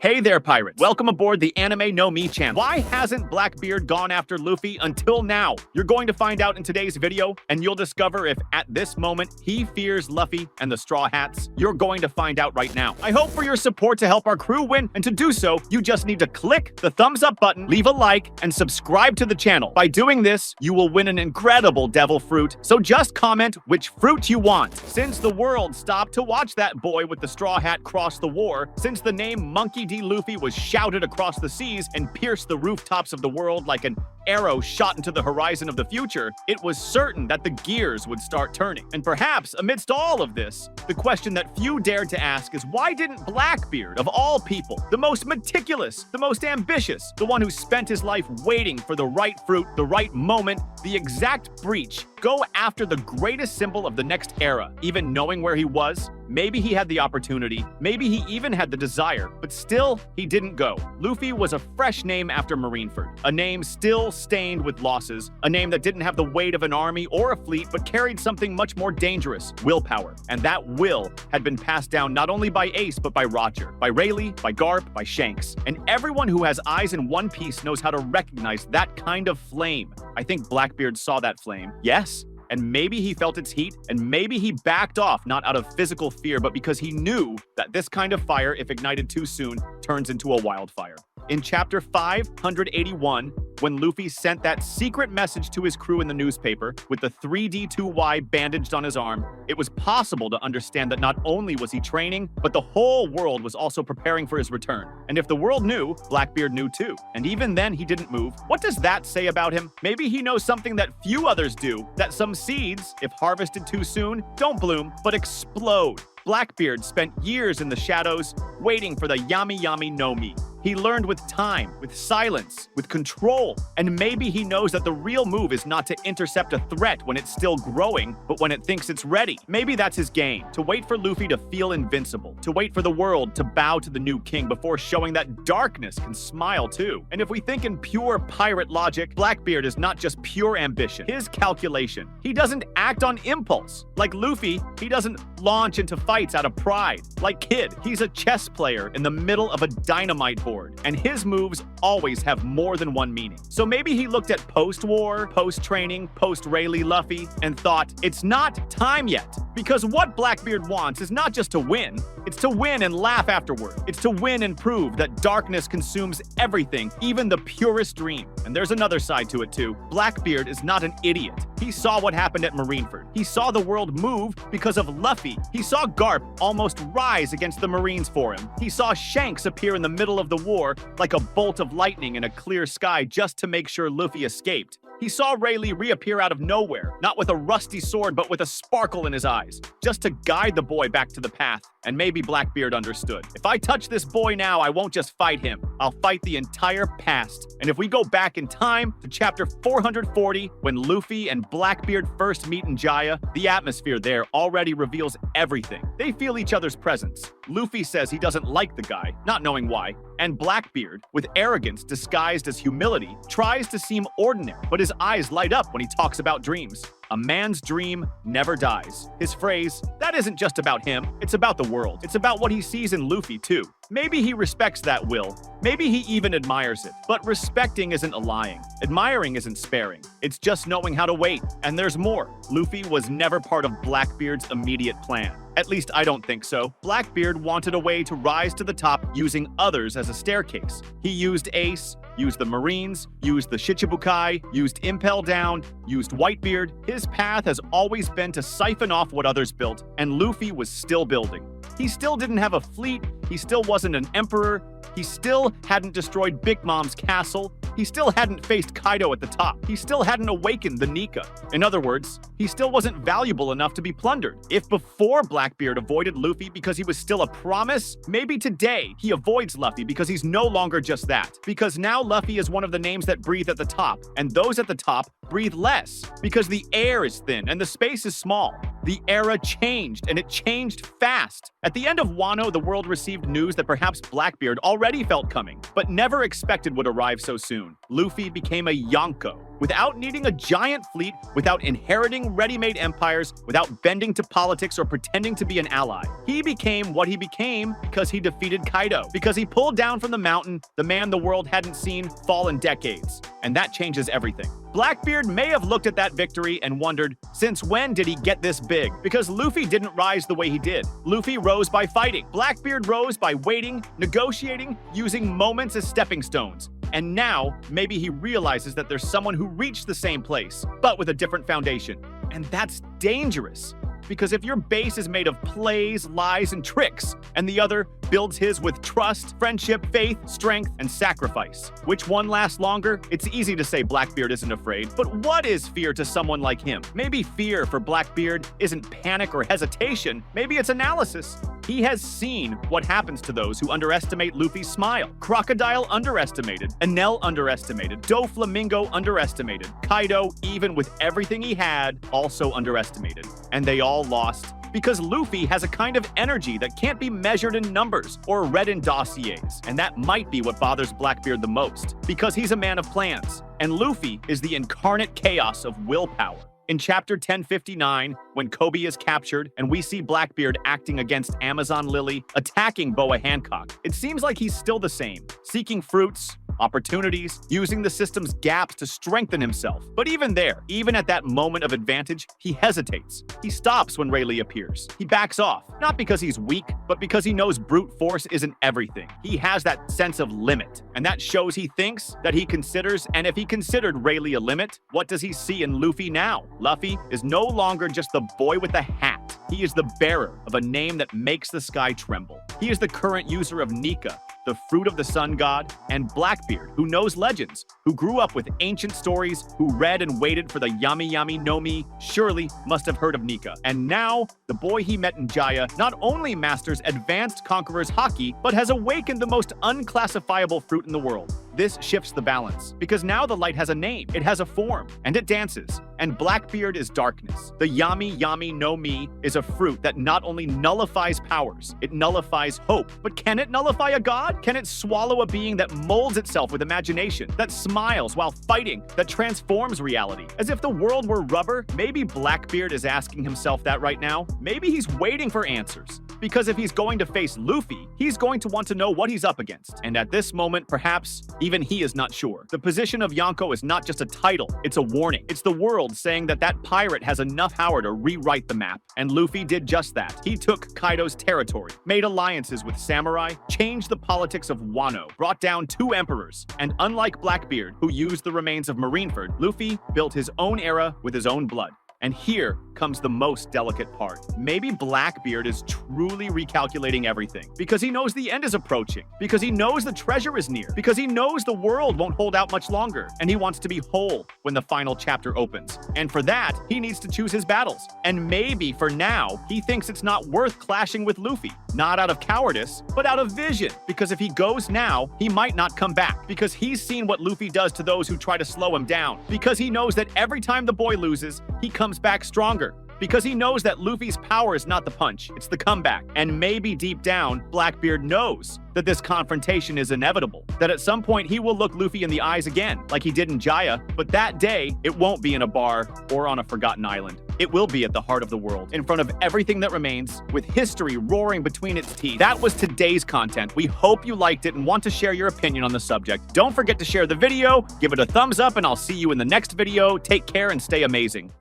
Hey there, pirates. Welcome aboard the Anime No Me channel. Why hasn't Blackbeard gone after Luffy until now? You're going to find out in today's video, and you'll discover if, at this moment, he fears Luffy and the Straw Hats. You're going to find out right now. I hope for your support to help our crew win, and to do so, you just need to click the thumbs up button, leave a like, and subscribe to the channel. By doing this, you will win an incredible devil fruit, so just comment which fruit you want. Since the world stopped to watch that boy with the straw hat cross the war, since the name Monkey D. Luffy was shouted across the seas and pierced the rooftops of the world like an arrow shot into the horizon of the future, it was certain that the gears would start turning. And perhaps, amidst all of this, the question that few dared to ask is, why didn't Blackbeard, of all people, the most meticulous, the most ambitious, the one who spent his life waiting for the right fruit, the right moment, the exact breach, go after the greatest symbol of the next era, even knowing where he was? Maybe he had the opportunity, maybe he even had the desire, but still, he didn't go. Luffy was a fresh name after Marineford, a name still stained with losses, a name that didn't have the weight of an army or a fleet, but carried something much more dangerous, willpower. And that will had been passed down not only by Ace, but by Roger, by Rayleigh, by Garp, by Shanks. And everyone who has eyes in One Piece knows how to recognize that kind of flame. I think Blackbeard saw that flame, yes, and maybe he felt its heat, and maybe he backed off not out of physical fear, but because he knew that this kind of fire, if ignited too soon, turns into a wildfire. In chapter 581, when Luffy sent that secret message to his crew in the newspaper with the 3D2Y bandaged on his arm, it was possible to understand that not only was he training, but the whole world was also preparing for his return. And if the world knew, Blackbeard knew too. And even then, he didn't move. What does that say about him? Maybe he knows something that few others do, that some seeds, if harvested too soon, don't bloom, but explode. Blackbeard spent years in the shadows, waiting for the Yami Yami no Mi. He learned with time, with silence, with control, and maybe he knows that the real move is not to intercept a threat when it's still growing, but when it thinks it's ready. Maybe that's his game, to wait for Luffy to feel invincible, to wait for the world to bow to the new king before showing that darkness can smile too. And if we think in pure pirate logic, Blackbeard is not just pure ambition, his calculation. He doesn't act on impulse. Like Luffy, he doesn't launch into fights out of pride. Like Kid, he's a chess player in the middle of a dynamite board, and his moves always have more than one meaning. So maybe he looked at post-war, post-training, post-Rayleigh Luffy, and thought, it's not time yet. Because what Blackbeard wants is not just to win, it's to win and laugh afterward. It's to win and prove that darkness consumes everything, even the purest dream. And there's another side to it too. Blackbeard is not an idiot. He saw what happened at Marineford. He saw the world move because of Luffy. He saw Garp almost rise against the Marines for him. He saw Shanks appear in the middle of the war like a bolt of lightning in a clear sky just to make sure Luffy escaped. He saw Rayleigh reappear out of nowhere, not with a rusty sword, but with a sparkle in his eyes, just to guide the boy back to the path. And maybe Blackbeard understood. If I touch this boy now, I won't just fight him. I'll fight the entire past. And if we go back in time to chapter 440, when Luffy and Blackbeard first meet in Jaya, the atmosphere there already reveals everything. They feel each other's presence. Luffy says he doesn't like the guy, not knowing why. And Blackbeard, with arrogance disguised as humility, tries to seem ordinary, but his eyes light up when he talks about dreams. A man's dream never dies. His phrase, that isn't just about him, it's about the world. It's about what he sees in Luffy too. Maybe he respects that will. Maybe he even admires it. But respecting isn't a lying. Admiring isn't sparing. It's just knowing how to wait. And there's more. Luffy was never part of Blackbeard's immediate plan. At least I don't think so. Blackbeard wanted a way to rise to the top using others as a staircase. He used Ace, used the Marines, used the Shichibukai, used Impel Down, used Whitebeard. His path has always been to siphon off what others built, and Luffy was still building. He still didn't have a fleet, he still wasn't an emperor, he still hadn't destroyed Big Mom's castle, he still hadn't faced Kaido at the top, he still hadn't awakened the Nika. In other words, he still wasn't valuable enough to be plundered. If before Blackbeard avoided Luffy because he was still a promise, maybe today he avoids Luffy because he's no longer just that. Because now Luffy is one of the names that breathe at the top, and those at the top breathe less, because the air is thin and the space is small. The era changed, and it changed fast. At the end of Wano, the world received news that perhaps Blackbeard already felt coming, but never expected would arrive so soon. soon. Luffy became a Yonko. Without needing a giant fleet, without inheriting ready-made empires, without bending to politics or pretending to be an ally. He became what he became because he defeated Kaido, because he pulled down from the mountain the man the world hadn't seen fall in decades. And that changes everything. Blackbeard may have looked at that victory and wondered, since when did he get this big? Because Luffy didn't rise the way he did. Luffy rose by fighting. Blackbeard rose by waiting, negotiating, using moments as stepping stones. And now, maybe he realizes that there's someone who reached the same place, but with a different foundation. And that's dangerous. Because if your base is made of plays, lies, and tricks, and the other builds his with trust, friendship, faith, strength, and sacrifice, which one lasts longer? It's easy to say Blackbeard isn't afraid, but what is fear to someone like him? Maybe fear for Blackbeard isn't panic or hesitation, maybe it's analysis. He has seen what happens to those who underestimate Luffy's smile. Crocodile underestimated, Enel underestimated, Doflamingo underestimated, Kaido, even with everything he had, also underestimated. And they all lost because Luffy has a kind of energy that can't be measured in numbers or read in dossiers. And that might be what bothers Blackbeard the most, because he's a man of plans. And Luffy is the incarnate chaos of willpower. In chapter 1059, when Kobe is captured and we see Blackbeard acting against Amazon Lily, attacking Boa Hancock, it seems like he's still the same, seeking fruits, opportunities, using the system's gaps to strengthen himself. But even there, even at that moment of advantage, he hesitates. He stops when Rayleigh appears. He backs off, not because he's weak, but because he knows brute force isn't everything. He has that sense of limit, and that shows he thinks, that he considers, and if he considered Rayleigh a limit, what does he see in Luffy now? Luffy is no longer just the boy with the hat. He is the bearer of a name that makes the sky tremble. He is the current user of Nika, the fruit of the sun god, and Blackbeard, who knows legends, who grew up with ancient stories, who read and waited for the Yami no Mi, surely must have heard of Nika. And now, the boy he met in Jaya not only masters advanced conqueror's haki, but has awakened the most unclassifiable fruit in the world. This shifts the balance, because now the light has a name, it has a form, and it dances. And Blackbeard is darkness. The Yami no Mi is a fruit that not only nullifies powers, it nullifies hope. But can it nullify a god? Can it swallow a being that molds itself with imagination, that smiles while fighting, that transforms reality? As if the world were rubber? Maybe Blackbeard is asking himself that right now. Maybe he's waiting for answers. Because if he's going to face Luffy, he's going to want to know what he's up against. And at this moment, perhaps, even he is not sure. The position of Yonko is not just a title, it's a warning. It's the world saying that that pirate has enough power to rewrite the map. And Luffy did just that. He took Kaido's territory, made alliances with samurai, changed the politics of Wano, brought down 2 emperors. And unlike Blackbeard, who used the remains of Marineford, Luffy built his own era with his own blood. And here comes the most delicate part. Maybe Blackbeard is truly recalculating everything because he knows the end is approaching, because he knows the treasure is near, because he knows the world won't hold out much longer, and he wants to be whole when the final chapter opens. And for that, he needs to choose his battles. And maybe for now, he thinks it's not worth clashing with Luffy, not out of cowardice, but out of vision, because if he goes now, he might not come back, because he's seen what Luffy does to those who try to slow him down, because he knows that every time the boy loses, he comes back stronger, because he knows that Luffy's power is not the punch, it's the comeback. And maybe deep down, Blackbeard knows that this confrontation is inevitable, that at some point he will look Luffy in the eyes again, like he did in Jaya, but that day, it won't be in a bar or on a forgotten island. It will be at the heart of the world, in front of everything that remains, with history roaring between its teeth. That was today's content. We hope you liked it and want to share your opinion on the subject. Don't forget to share the video, give it a thumbs up, and I'll see you in the next video. Take care and stay amazing.